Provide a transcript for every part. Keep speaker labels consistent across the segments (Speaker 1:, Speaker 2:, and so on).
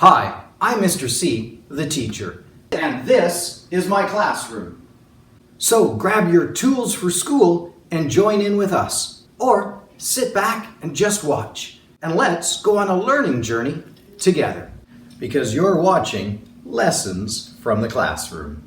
Speaker 1: Hi, I'm Mr. C, the teacher, and this is my classroom. So grab your tools for school and join in with us. Or sit back and just watch. And let's go on a learning journey together. Because you're watching Lessons from the Classroom.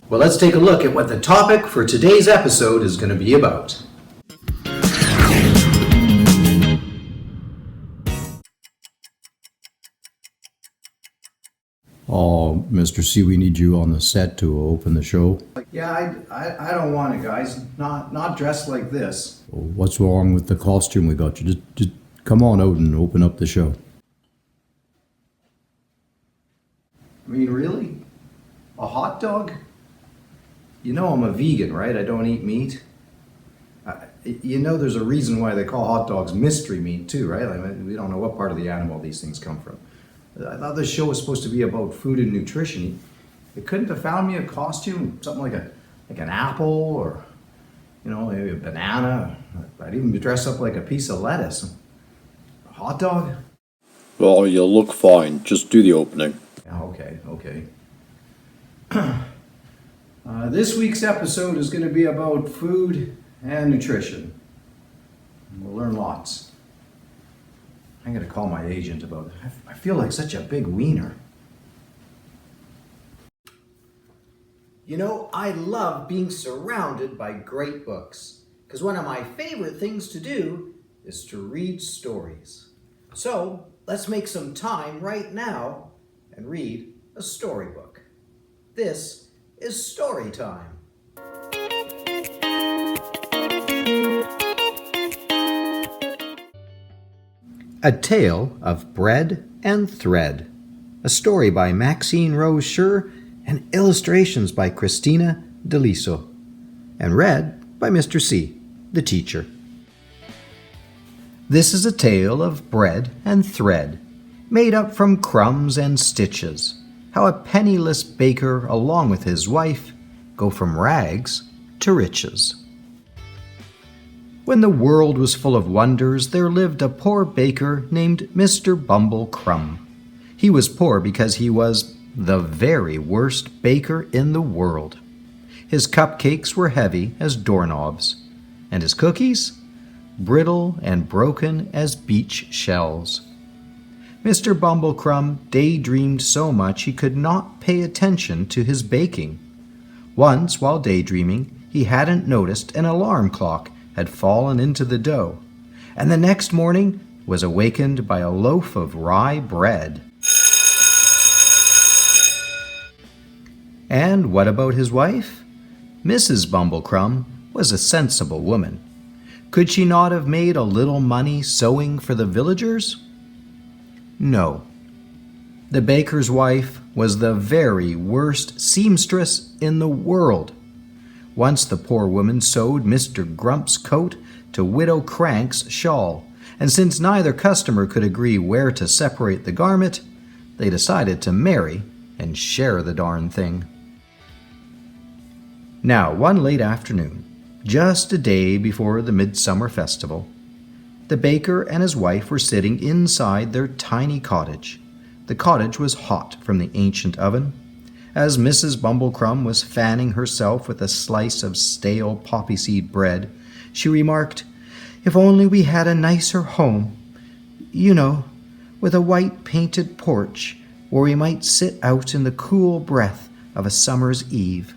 Speaker 1: Well, let's take a look at what the topic for today's episode is going to be about.
Speaker 2: Oh, Mr. C, we need you on the set to open the show.
Speaker 1: Yeah, I don't want it, guys. Not dressed like this.
Speaker 2: What's wrong with the costume we got you? Just come on out and open up the show.
Speaker 1: I mean, really? A hot dog? You know I'm a vegan, right? I don't eat meat. You know there's a reason why they call hot dogs mystery meat too, right? I mean, we don't know what part of the animal these things come from. I thought this show was supposed to be about food and nutrition. You couldn't have found me a costume, something like an apple or, maybe a banana. I'd even dress up like a piece of lettuce. A hot dog?
Speaker 2: Well, you look fine. Just do the opening.
Speaker 1: Yeah, okay. This week's episode is going to be about food and nutrition. We'll learn lots. I'm going to call my agent about it. I feel like such a big wiener. I love being surrounded by great books, because one of my favorite things to do is to read stories. So let's make some time right now and read a storybook. This is story time. A Tale of Bread and Thread. A story by Maxine Rose Scher and illustrations by Christina Deliso. And read by Mr. C, the teacher. This is a tale of bread and thread, made up from crumbs and stitches. How a penniless baker, along with his wife, go from rags to riches. When the world was full of wonders, there lived a poor baker named Mr. Bumble Crumb. He was poor because he was the very worst baker in the world. His cupcakes were heavy as doorknobs, and his cookies brittle and broken as beach shells. Mr. Bumblecrumb daydreamed so much he could not pay attention to his baking. Once, while daydreaming, he hadn't noticed an alarm clock had fallen into the dough, and the next morning was awakened by a loaf of rye bread. And what about his wife? Mrs. Bumblecrumb was a sensible woman. Could she not have made a little money sewing for the villagers? No. The baker's wife was the very worst seamstress in the world. Once the poor woman sewed Mr. Grump's coat to Widow Crank's shawl, and since neither customer could agree where to separate the garment, they decided to marry and share the darn thing. Now, one late afternoon, just a day before the midsummer festival, the baker and his wife were sitting inside their tiny cottage. The cottage was hot from the ancient oven. As Mrs. Bumblecrumb was fanning herself with a slice of stale poppy seed bread, she remarked, "If only we had a nicer home, with a white painted porch where we might sit out in the cool breath of a summer's eve."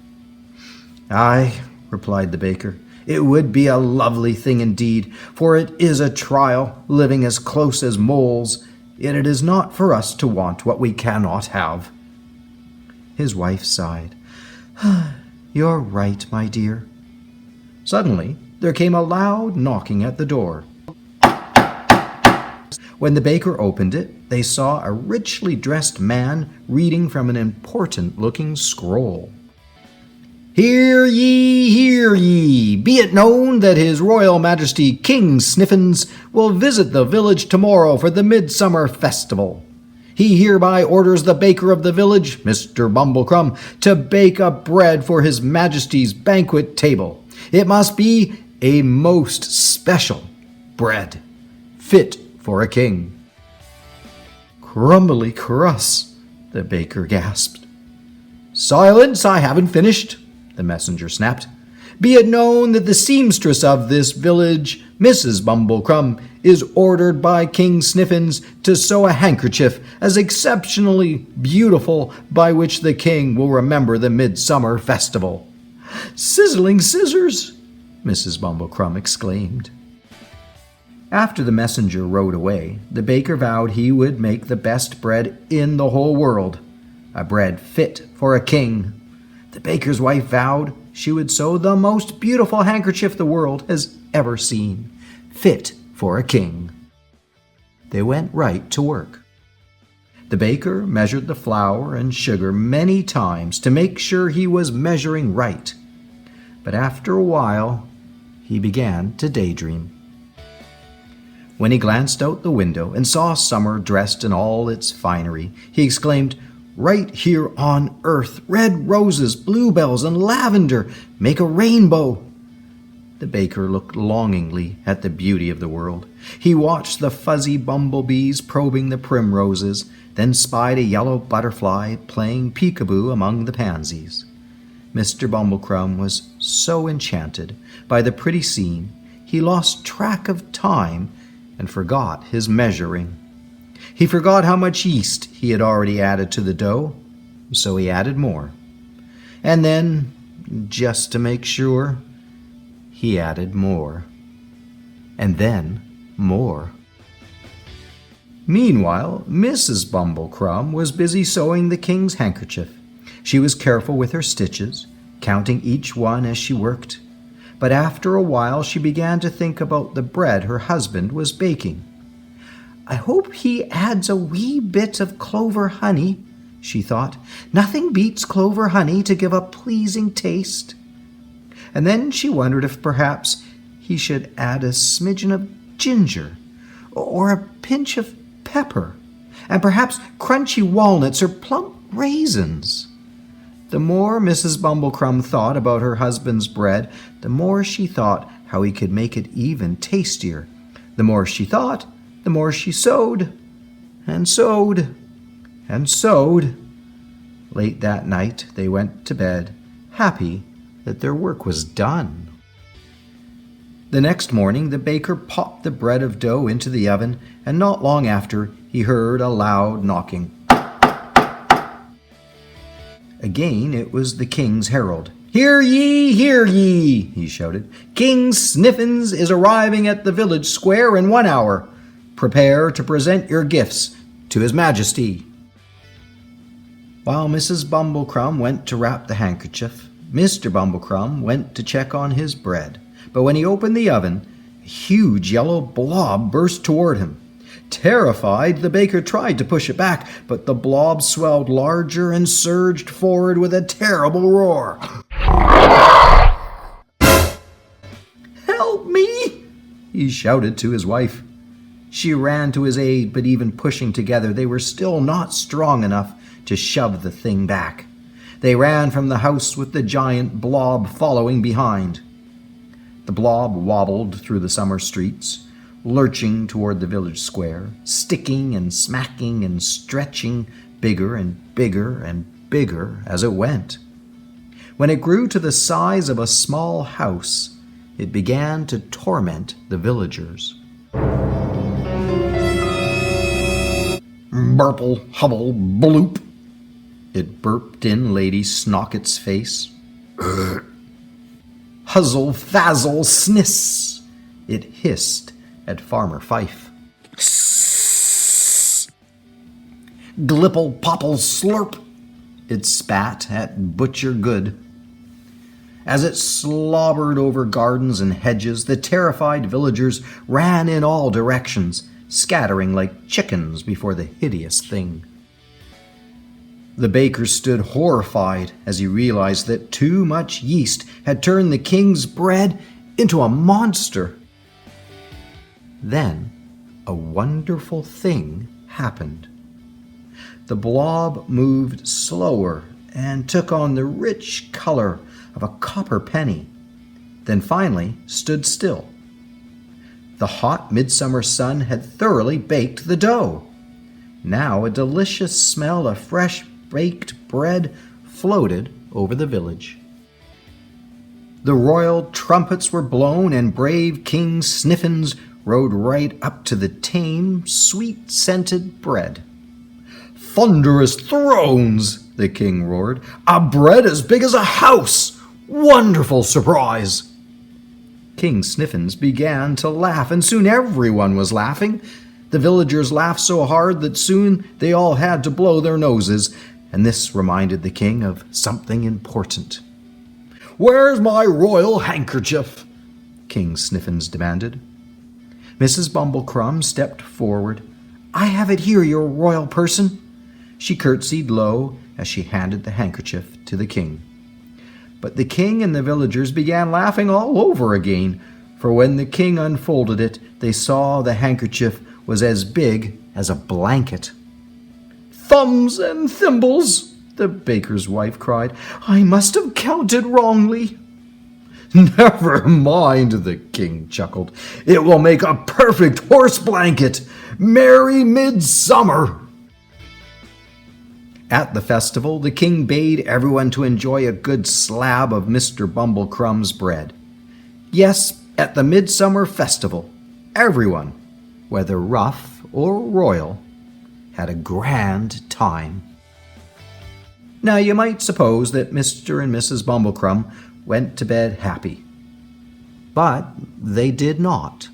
Speaker 1: "Aye," replied the baker, "it would be a lovely thing indeed, for it is a trial, living as close as moles, yet it is not for us to want what we cannot have." His wife sighed. "You're right, my dear." Suddenly, there came a loud knocking at the door. When the baker opened it, they saw a richly dressed man reading from an important-looking scroll. Hear ye, be it known that His Royal Majesty King Sniffins will visit the village tomorrow for the Midsummer Festival. He hereby orders the baker of the village, Mr. Bumblecrum, to bake up bread for His Majesty's banquet table. It must be a most special bread, fit for a king. Crumbly crust, the baker gasped. Silence, I haven't finished, the messenger snapped. Be it known that the seamstress of this village, Mrs. Bumblecrum, is ordered by King Sniffins to sew a handkerchief as exceptionally beautiful by which the king will remember the Midsummer Festival. Sizzling scissors, Mrs. Bumblecrum exclaimed. After the messenger rode away, the baker vowed he would make the best bread in the whole world, a bread fit for a king. The baker's wife vowed she would sew the most beautiful handkerchief the world has ever seen, fit for a king. They went right to work. The baker measured the flour and sugar many times to make sure he was measuring right. But after a while, he began to daydream. When he glanced out the window and saw summer dressed in all its finery, he exclaimed, "Right here on earth, red roses, bluebells, and lavender make a rainbow." The baker looked longingly at the beauty of the world. He watched the fuzzy bumblebees probing the primroses, then spied a yellow butterfly playing peekaboo among the pansies. Mr. Bumblecrum was so enchanted by the pretty scene, he lost track of time and forgot his measuring. He forgot how much yeast he had already added to the dough, so he added more. And then, just to make sure, he added more. And then more. Meanwhile, Mrs. Bumblecrum was busy sewing the king's handkerchief. She was careful with her stitches, counting each one as she worked. But after a while she began to think about the bread her husband was baking. "I hope he adds a wee bit of clover honey," she thought. "Nothing beats clover honey to give a pleasing taste." And then she wondered if perhaps he should add a smidgen of ginger, or a pinch of pepper, and perhaps crunchy walnuts or plump raisins. The more Mrs. Bumblecrum thought about her husband's bread, the more she thought how he could make it even tastier. The more she thought, the more she sewed, and sewed, and sewed. Late that night they went to bed, happy that their work was done. The next morning the baker popped the bread of dough into the oven, and not long after he heard a loud knocking. Again it was the king's herald. Hear ye, he shouted. "King Sniffins is arriving at the village square in 1 hour. Prepare to present your gifts to His Majesty." While Mrs. Bumblecrum went to wrap the handkerchief, Mr. Bumblecrum went to check on his bread. But when he opened the oven, a huge yellow blob burst toward him. Terrified, the baker tried to push it back, but the blob swelled larger and surged forward with a terrible roar. "Help me!" he shouted to his wife. She ran to his aid, but even pushing together, they were still not strong enough to shove the thing back. They ran from the house with the giant blob following behind. The blob wobbled through the summer streets, lurching toward the village square, sticking and smacking and stretching bigger and bigger and bigger as it went. When it grew to the size of a small house, it began to torment the villagers. "Burple, hubble, bloop," it burped in Lady Snocket's face. "Huzzle, fazzle, sniss," it hissed at Farmer Fife. "Glipple, popple, slurp," it spat at Butcher Good. As it slobbered over gardens and hedges, the terrified villagers ran in all directions, scattering like chickens before the hideous thing. The baker stood horrified as he realized that too much yeast had turned the king's bread into a monster. Then a wonderful thing happened. The blob moved slower and took on the rich color of a copper penny, then finally stood still. The hot midsummer sun had thoroughly baked the dough. Now a delicious smell of fresh baked bread floated over the village. The royal trumpets were blown, and brave King Sniffins rode right up to the tame, sweet-scented bread. "Thunderous thrones!" the king roared. "A bread as big as a house! Wonderful surprise!" King Sniffins began to laugh, and soon everyone was laughing. The villagers laughed so hard that soon they all had to blow their noses, and this reminded the king of something important. "Where's my royal handkerchief?" King Sniffins demanded. Mrs. Bumblecrumb stepped forward. "I have it here, your royal person." She curtsied low as she handed the handkerchief to the king. But the king and the villagers began laughing all over again, for when the king unfolded it, they saw the handkerchief was as big as a blanket. "Thumbs and thimbles!" the baker's wife cried. "I must have counted wrongly." "Never mind," the king chuckled. "It will make a perfect horse blanket. Merry midsummer!" At the festival, the king bade everyone to enjoy a good slab of Mr. Bumblecrumb's bread. Yes, at the midsummer festival, everyone, whether rough or royal, had a grand time. Now you might suppose that Mr. and Mrs. Bumblecrumb went to bed happy. But they did not.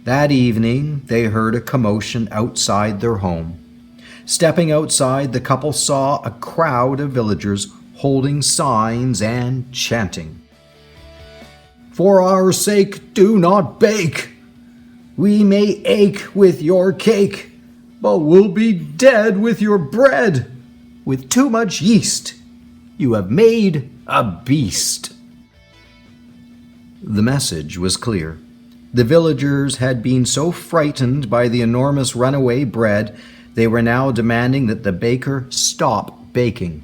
Speaker 1: That evening they heard a commotion outside their home. Stepping outside, the couple saw a crowd of villagers holding signs and chanting. "For our sake, do not bake. We may ache with your cake, but we'll be dead with your bread. With too much yeast, you have made a beast." The message was clear. The villagers had been so frightened by the enormous runaway bread, they were now demanding that the baker stop baking.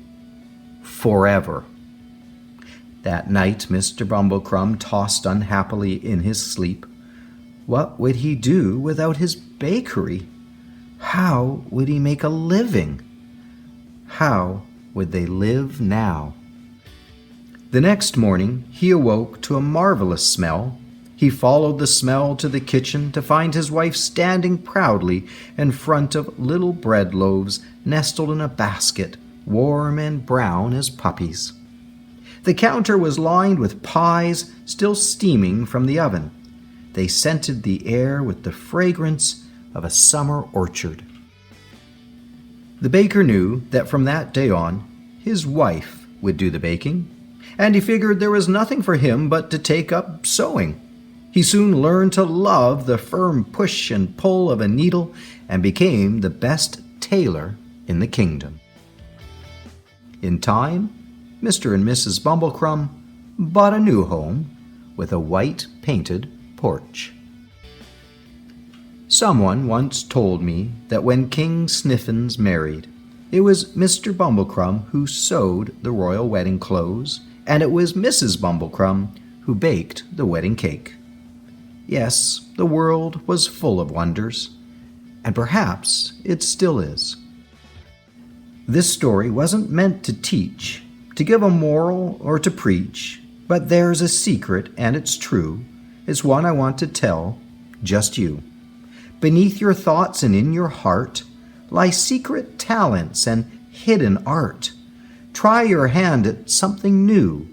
Speaker 1: Forever. That night, Mr. Bumblecrumb tossed unhappily in his sleep. What would he do without his bakery? How would he make a living? How would they live now? The next morning, he awoke to a marvelous smell. He followed the smell to the kitchen to find his wife standing proudly in front of little bread loaves nestled in a basket, warm and brown as puppies. The counter was lined with pies still steaming from the oven. They scented the air with the fragrance of a summer orchard. The baker knew that from that day on, his wife would do the baking, and he figured there was nothing for him but to take up sewing. He soon learned to love the firm push and pull of a needle and became the best tailor in the kingdom. In time, Mr. and Mrs. Bumblecrumb bought a new home with a white painted porch. Someone once told me that when King Sniffins married, it was Mr. Bumblecrumb who sewed the royal wedding clothes, and it was Mrs. Bumblecrumb who baked the wedding cake. Yes, the world was full of wonders, and perhaps it still is. This story wasn't meant to teach, to give a moral, or to preach, but there's a secret, and it's true. It's one I want to tell just you. Beneath your thoughts and in your heart lie secret talents and hidden art. Try your hand at something new.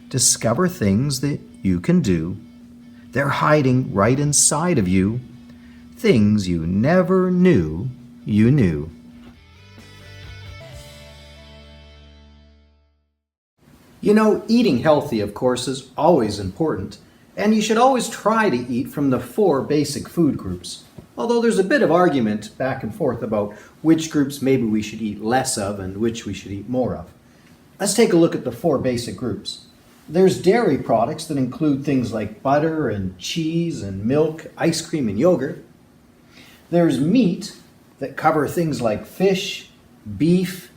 Speaker 1: Discover things that you can do. They're hiding right inside of you, things you never knew you knew. You know, eating healthy, of course, is always important, and you should always try to eat from the 4 basic food groups. although there's a bit of argument back and forth about which groups maybe we should eat less of and which we should eat more of. Let's take a look at the four basic groups. There's dairy products that include things like butter and cheese and milk, ice cream and yogurt. There's meat that cover things like fish, beef,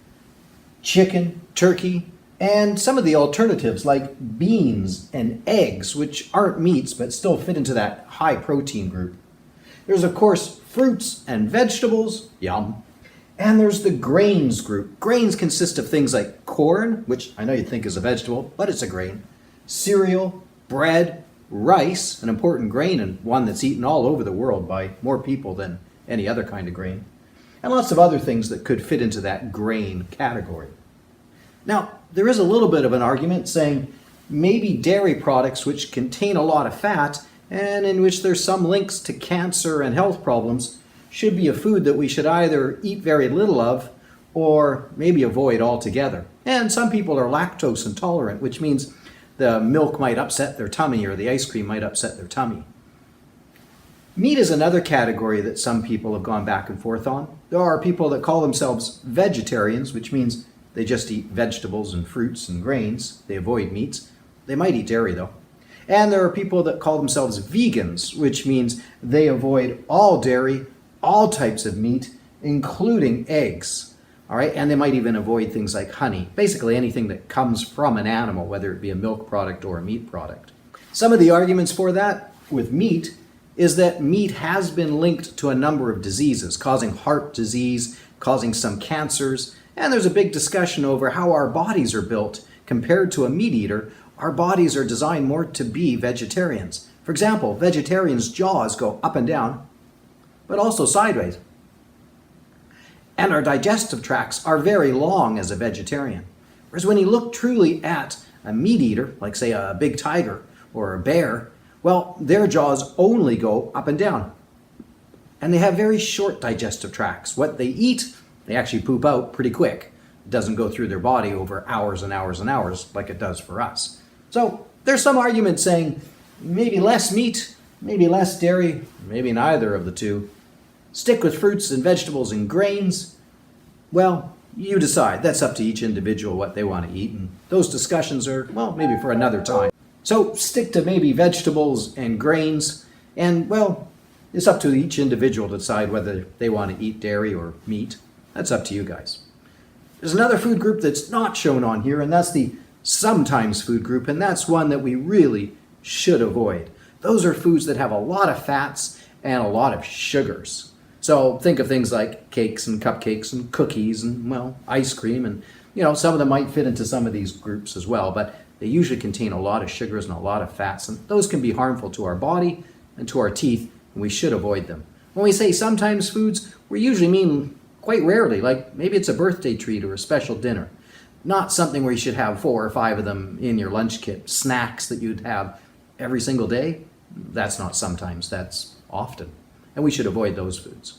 Speaker 1: chicken, turkey, and some of the alternatives like beans and eggs, which aren't meats but still fit into that high protein group. There's of course fruits and vegetables, yum. And there's the grains group. Grains consist of things like corn, which I know you'd think is a vegetable, but it's a grain, cereal, bread, rice, an important grain and one that's eaten all over the world by more people than any other kind of grain, and lots of other things that could fit into that grain category. Now, there is a little bit of an argument saying maybe dairy products which contain a lot of fat and in which there's some links to cancer and health problems should be a food that we should either eat very little of or maybe avoid altogether. And some people are lactose intolerant, which means the milk might upset their tummy or the ice cream might upset their tummy. Meat is another category that some people have gone back and forth on. There are people that call themselves vegetarians, which means they just eat vegetables and fruits and grains. They avoid meats. They might eat dairy though. And there are people that call themselves vegans, which means they avoid all dairy, all types of meat, including eggs. All right, and they might even avoid things like honey, basically anything that comes from an animal, whether it be a milk product or a meat product. Some of the arguments for that with meat is that meat has been linked to a number of diseases, causing heart disease, causing some cancers, and there's a big discussion over how our bodies are built. Compared to a meat eater, our bodies are designed more to be vegetarians. For example, vegetarians' jaws go up and down, but also sideways. And our digestive tracts are very long as a vegetarian. Whereas when you look truly at a meat eater, like say a big tiger or a bear, well, their jaws only go up and down. And they have very short digestive tracts. What they eat, they actually poop out pretty quick. It doesn't go through their body over hours and hours and hours like it does for us. So there's some argument saying maybe less meat, maybe less dairy, maybe neither of the two. Stick with fruits and vegetables and grains. Well, you decide. That's up to each individual what they want to eat. And those discussions are, well, maybe for another time. So stick to maybe vegetables and grains. And, well, it's up to each individual to decide whether they want to eat dairy or meat. That's up to you guys. There's another food group that's not shown on here, and that's the sometimes food group, and that's one that we really should avoid. Those are foods that have a lot of fats and a lot of sugars. So think of things like cakes and cupcakes and cookies and, well, ice cream. And, some of them might fit into some of these groups as well, but they usually contain a lot of sugars and a lot of fats. And those can be harmful to our body and to our teeth, and we should avoid them. When we say sometimes foods, we usually mean quite rarely, like maybe it's a birthday treat or a special dinner. Not something where you should have 4 or 5 of them in your lunch kit. Snacks that you'd have every single day, that's not sometimes, that's often. And we should avoid those foods.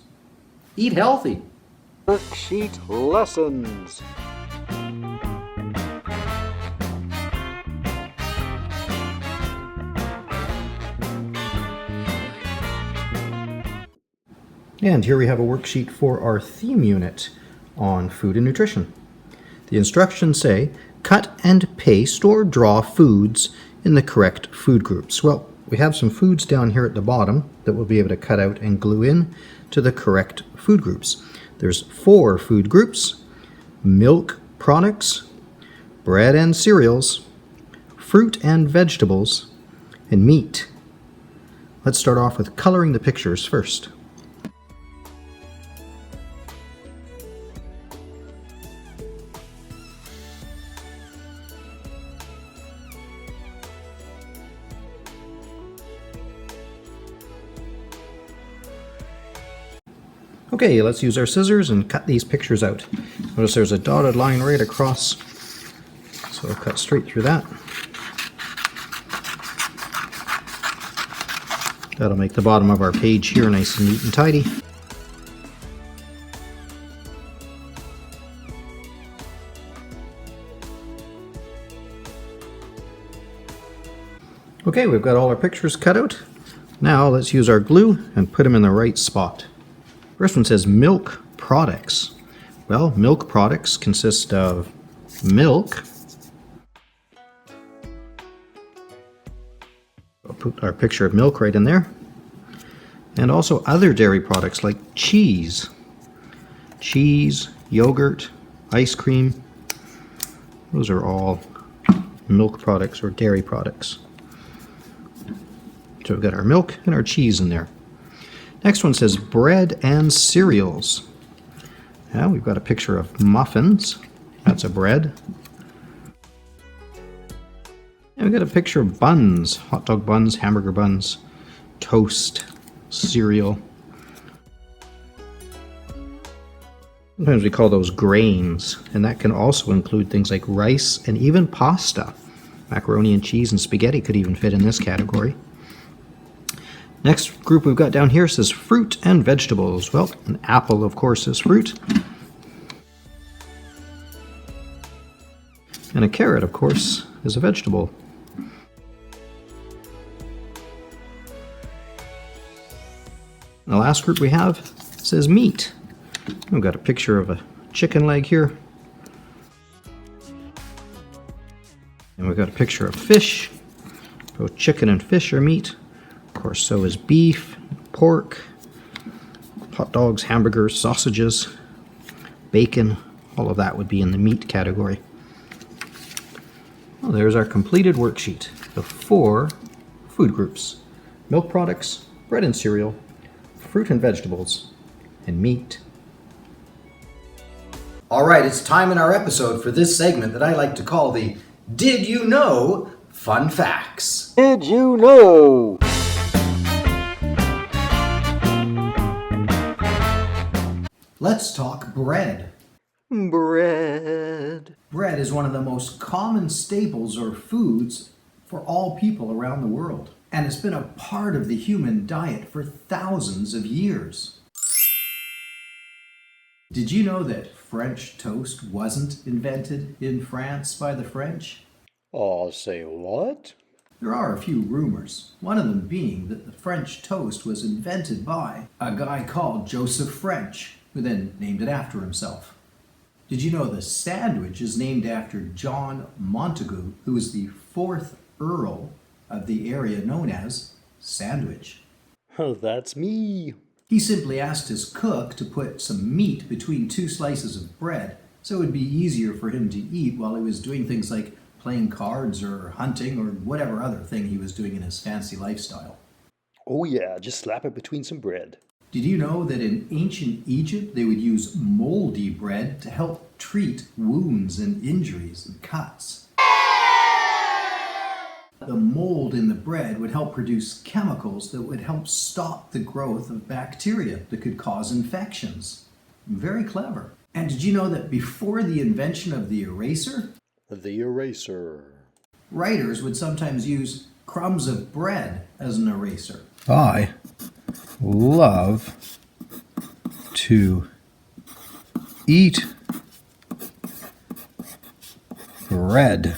Speaker 1: Eat healthy.
Speaker 3: Worksheet lessons.
Speaker 1: And here we have a worksheet for our theme unit on food and nutrition. The instructions say, cut and paste or draw foods in the correct food groups. Well, we have some foods down here at the bottom that we'll be able to cut out and glue in to the correct food groups. There's 4 food groups: milk products, bread and cereals, fruit and vegetables, and meat. Let's start off with coloring the pictures first. Okay, let's use our scissors and cut these pictures out. Notice there's a dotted line right across, so I'll cut straight through that. That'll make the bottom of our page here nice and neat and tidy. Okay, we've got all our pictures cut out. Now let's use our glue and put them in the right spot. First one says milk products. Well, milk products consist of milk. I'll put our picture of milk right in there. And also other dairy products like cheese. Cheese, yogurt, ice cream. Those are all milk products or dairy products. So we've got our milk and our cheese in there. Next one says bread and cereals. Now we've got a picture of muffins. That's a bread. And we've got a picture of buns, hot dog buns, hamburger buns, toast, cereal. Sometimes we call those grains, and that can also include things like rice and even pasta. Macaroni and cheese and spaghetti could even fit in this category. Next group we've got down here says fruit and vegetables. Well, an apple, of course, is fruit. And a carrot, of course, is a vegetable. And the last group we have says meat. We've got a picture of a chicken leg here. And we've got a picture of fish. Both chicken and fish are meat. Of course, so is beef, pork, hot dogs, hamburgers, sausages, bacon. All of that would be in the meat category. Well, there's our completed worksheet of 4 food groups: milk products, bread and cereal, fruit and vegetables, and meat.
Speaker 4: All right, it's time in our episode for this segment that I like to call the Did You Know Fun Facts.
Speaker 3: Did you know?
Speaker 4: Let's talk bread.
Speaker 3: Bread.
Speaker 4: Bread is one of the most common staples or foods for all people around the world, and it's been a part of the human diet for thousands of years. Did you know that French toast wasn't invented in France by the French?
Speaker 3: Oh, say what?
Speaker 4: There are a few rumors, one of them being that the French toast was invented by a guy called Joseph French, who then named it after himself. Did you know the sandwich is named after John Montagu, who was the 4th Earl of the area known as Sandwich?
Speaker 3: Oh, that's me.
Speaker 4: He simply asked his cook to put some meat between 2 slices of bread so it would be easier for him to eat while he was doing things like playing cards or hunting or whatever other thing he was doing in his fancy lifestyle.
Speaker 3: Oh yeah, just slap it between some bread.
Speaker 4: Did you know that in ancient Egypt they would use moldy bread to help treat wounds and injuries and cuts? The mold in the bread would help produce chemicals that would help stop the growth of bacteria that could cause infections. Very clever. And did you know that before the invention of the eraser,
Speaker 3: The eraser.
Speaker 4: writers would sometimes use crumbs of bread as an eraser?
Speaker 2: I love to eat bread.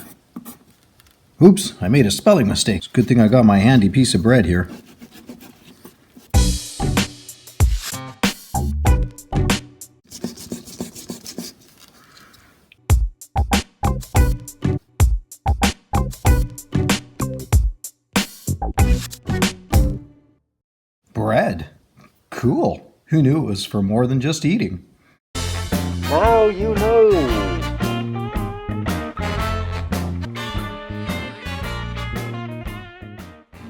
Speaker 2: Oops, I made a spelling mistake. It's a good thing I got my handy piece of bread here. Bread? Cool. Who knew it was for more than just eating?
Speaker 3: Now you know.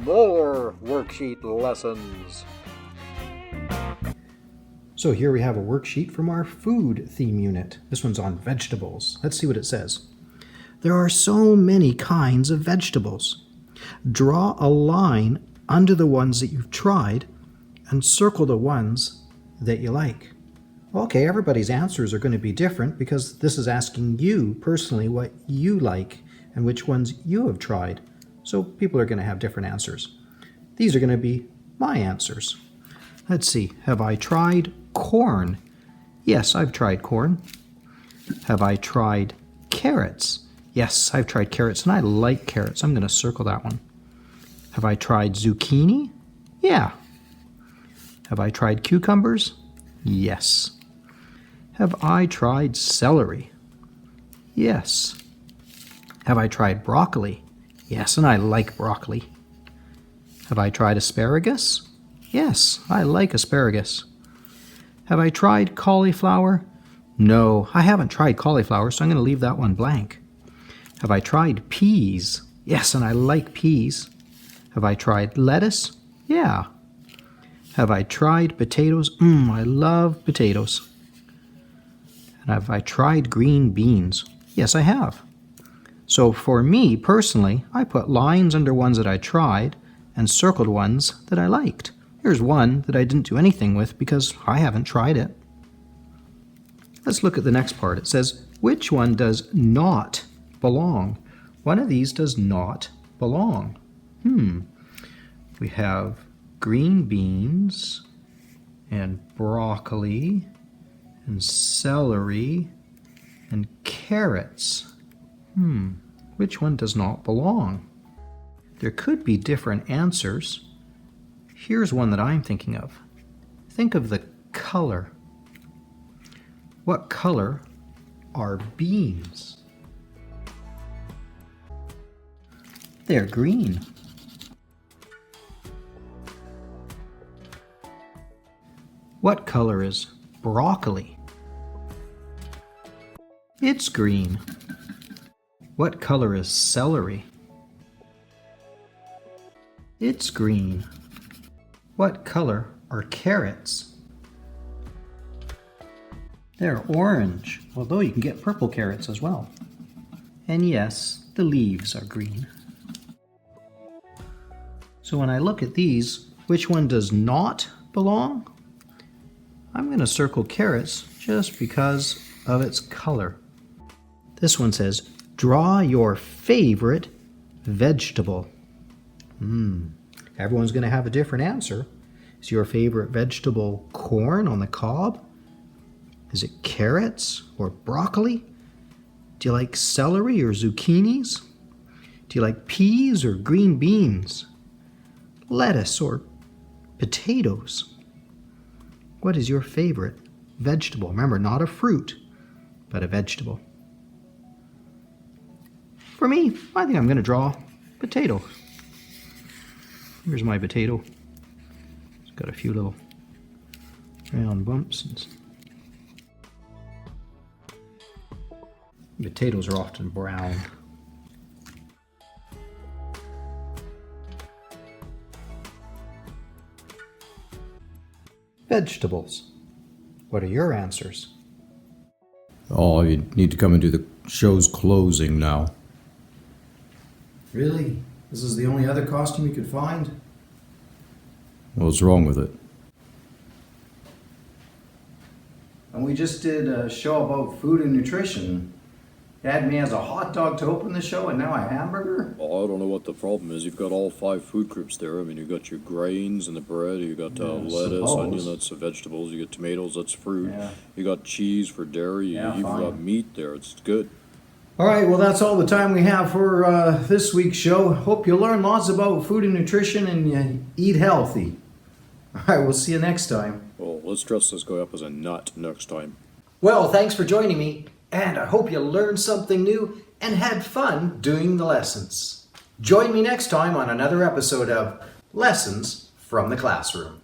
Speaker 3: More worksheet lessons.
Speaker 1: So here we have a worksheet from our food theme unit. This one's on vegetables. Let's see what it says. There are so many kinds of vegetables. Draw a line under the ones that you've tried and circle the ones that you like. Okay, everybody's answers are going to be different because this is asking you personally what you like and which ones you have tried. So people are going to have different answers. These are going to be my answers. Let's see. Have I tried corn? Yes, I've tried corn. Have I tried carrots? Yes, I've tried carrots and I like carrots. I'm going to circle that one. Have I tried zucchini? Yeah. Have I tried cucumbers? Yes. Have I tried celery? Yes. Have I tried broccoli? Yes, and I like broccoli. Have I tried asparagus? Yes, I like asparagus. Have I tried cauliflower? No, I haven't tried cauliflower, so I'm going to leave that one blank. Have I tried peas? Yes, and I like peas. Have I tried lettuce? Yeah. Have I tried potatoes? I love potatoes. And have I tried green beans? Yes, I have. So for me, personally, I put lines under ones that I tried and circled ones that I liked. Here's one that I didn't do anything with because I haven't tried it. Let's look at the next part. It says, which one does not belong? One of these does not belong. We have green beans and broccoli and celery and carrots. Which one does not belong? There could be different answers. Here's one that I'm thinking of. Think of the color. What color are beans? They're green. What color is broccoli? It's green. What color is celery? It's green. What color are carrots? They're orange, although you can get purple carrots as well. And yes, the leaves are green. So when I look at these, which one does not belong? I'm going to circle carrots just because of its color. This one says, draw your favorite vegetable. Everyone's going to have a different answer. Is your favorite vegetable corn on the cob? Is it carrots or broccoli? Do you like celery or zucchinis? Do you like peas or green beans? Lettuce or potatoes? What is your favorite vegetable? Remember, not a fruit, but a vegetable. For me, I think I'm going to draw potato. Here's my potato. It's got a few little round bumps. Potatoes are often brown. Vegetables. What are your answers?
Speaker 2: Oh, you need to come and do the show's closing now.
Speaker 4: Really? This is the only other costume you could find?
Speaker 2: What's wrong with it?
Speaker 4: And we just did a show about food and nutrition. You had me as a hot dog to open the show and now a hamburger?
Speaker 5: Well, I don't know what the problem is. You've got all 5 food groups there. I mean, you've got your grains and the bread. You got lettuce, onion, that's the vegetables. You got tomatoes, that's fruit.
Speaker 4: Yeah.
Speaker 5: You got cheese for dairy.
Speaker 4: Yeah,
Speaker 5: You've
Speaker 4: fine.
Speaker 5: got meat there. It's good.
Speaker 4: All right, well, that's all the time we have for this week's show. Hope you learn lots about food and nutrition and you eat healthy. All right, we'll see you next time.
Speaker 5: Well, let's dress this guy up as a nut next time.
Speaker 4: Well, thanks for joining me, and I hope you learned something new and had fun doing the lessons. Join me next time on another episode of Lessons from the Classroom.